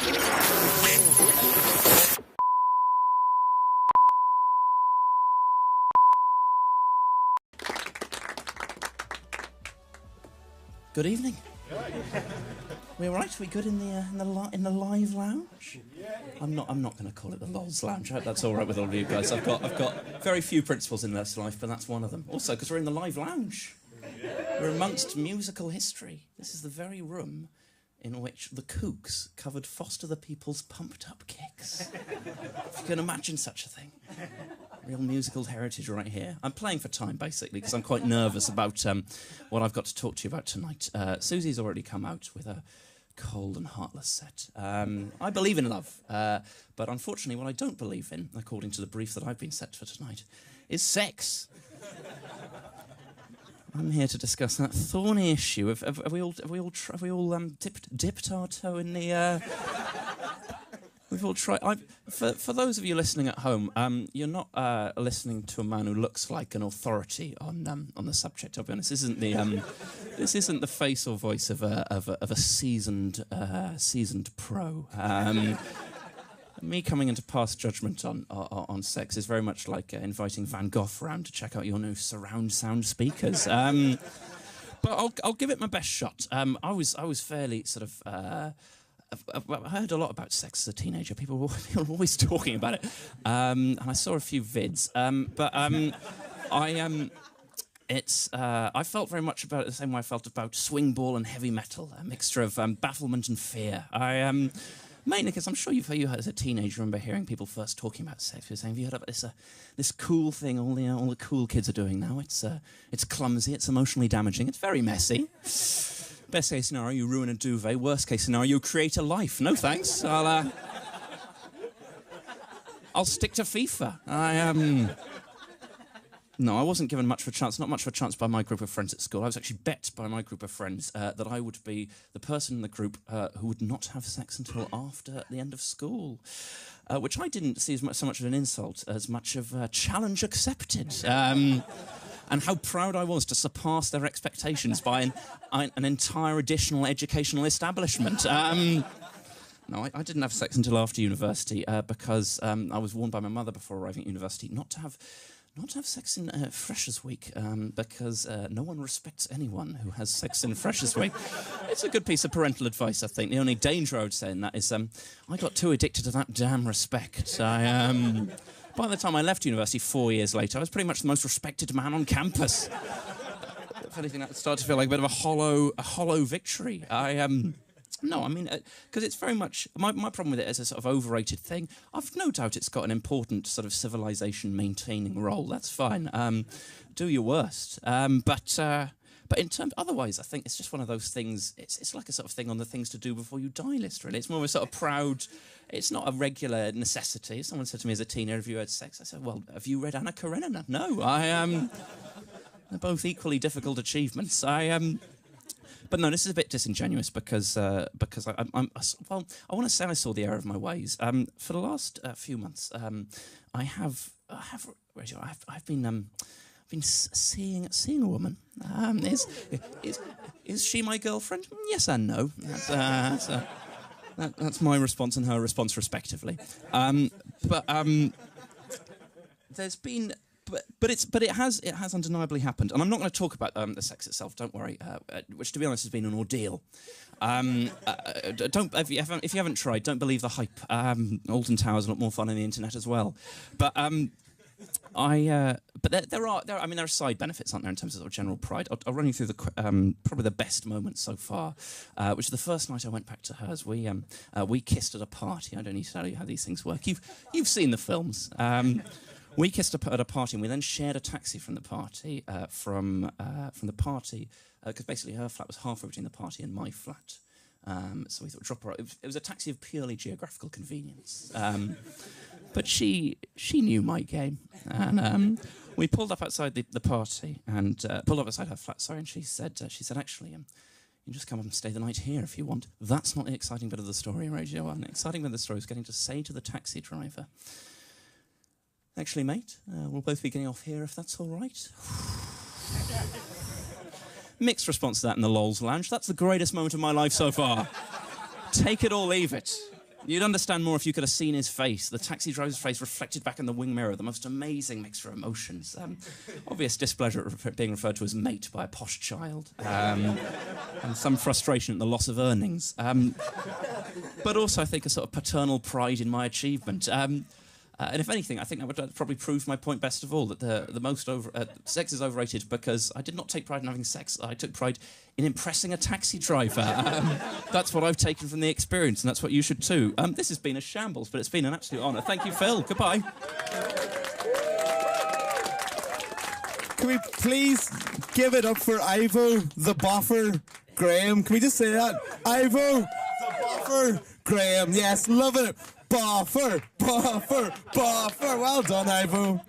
Good evening. We all right? We good in the live lounge? I'm not going to call it the Lols Lounge. I hope that's all right with all of you guys. I've got very few principles in this life, but that's one of them. Also, because we're in the live lounge, we're amongst musical history. This is the very room in which the Kooks covered Foster the People's Pumped Up Kicks. If you can imagine such a thing. Real musical heritage right here. I'm playing for time, basically, because I'm quite nervous about what I've got to talk to you about tonight. Susie's already come out with a cold and heartless set. I believe in love, but unfortunately what I don't believe in, according to the brief that I've been set for tonight, is sex. I'm here to discuss that thorny issue. Have we all dipped our toe in the... We've all tried. For those of you listening at home, you're not listening to a man who looks like an authority on the subject. I'll be honest. This isn't the face or voice of a seasoned pro. Me coming into pass judgment on sex is very much like inviting Van Gogh round to check out your new surround sound speakers. But I'll give it my best shot. I was fairly sort of. I've heard a lot about sex as a teenager. People were always talking about it, and I saw a few vids. I felt very much about it the same way I felt about swing ball and heavy metal, a mixture of bafflement and fear. Mainly because I'm sure you heard as a teenager, remember hearing people first talking about sex. You're saying, have you heard about this cool thing all the cool kids are doing now? It's clumsy, it's emotionally damaging, it's very messy. Best case scenario, you ruin a duvet. Worst case scenario, you create a life. No thanks. I'll stick to FIFA. No, I wasn't given much of a chance, not much of a chance by my group of friends at school. I was actually bet by my group of friends that I would be the person in the group who would not have sex until after the end of school, which I didn't see as so much of an insult as much of a challenge accepted. And how proud I was to surpass their expectations by an entire additional educational establishment. No, I didn't have sex until after university because I was warned by my mother before arriving at university not to have sex in Freshers' Week because no one respects anyone who has sex in Freshers' Week. It's a good piece of parental advice, I think. The only danger I would say in that is I got too addicted to that damn respect. By the time I left university 4 years later, I was pretty much the most respected man on campus. If anything, that started to feel like a bit of a hollow victory. No, I mean, because it's very much... My problem with it is a sort of overrated thing. I've no doubt it's got an important sort of civilization-maintaining role. That's fine. Do your worst. But in terms... Otherwise, I think it's just one of those things... It's like a sort of thing on the things to do before you die list, really. It's more of a sort of proud... It's not a regular necessity. If someone said to me as a teenager, have you had sex? I said, well, have you read Anna Karenina? No, they're both equally difficult achievements. But no, this is a bit disingenuous because I want to say I saw the error of my ways. For the last few months, I've been seeing a woman. Is she my girlfriend? Yes and no. That's my response and her response, respectively. There's been. But it has undeniably happened, and I'm not going to talk about the sex itself. Don't worry, which to be honest has been an ordeal. If you haven't tried, don't believe the hype. Alton Tower's a lot more fun on the internet as well. But there are side benefits, aren't there, in terms of, sort of general pride. I'll run you through probably the best moment so far, which is the first night I went back to hers. We kissed at a party. I don't need to tell you how these things work. You've seen the films. We kissed at a party, and we then shared a taxi from the party, because basically her flat was halfway between the party and my flat. So we thought, drop her. It was a taxi of purely geographical convenience. But she knew my game, and we pulled up outside the party and pulled up outside her flat. Sorry, and she said actually, you can just come up and stay the night here if you want. That's not the exciting bit of the story, Radio 1. The exciting bit of the story is getting to say to the taxi driver, actually, mate, we'll both be getting off here if that's all right. Mixed response to that in the Lols Lounge. That's the greatest moment of my life so far. Take it or leave it. You'd understand more if you could have seen his face. The taxi driver's face reflected back in the wing mirror, the most amazing mixture of emotions. Obvious displeasure at being referred to as mate by a posh child. And some frustration at the loss of earnings. But also, I think, a sort of paternal pride in my achievement. And if anything, I think that would probably prove my point best of all, that sex is overrated because I did not take pride in having sex. I took pride in impressing a taxi driver. That's what I've taken from the experience, and that's what you should too. This has been a shambles, but it's been an absolute honour. Thank you, Phil. Goodbye. Can we please give it up for Ivo the Boffer Graham? Can we just say that? Ivo the Boffer Graham. Yes, loving it. Boffer, boffer, boffer. Well done, Ivo.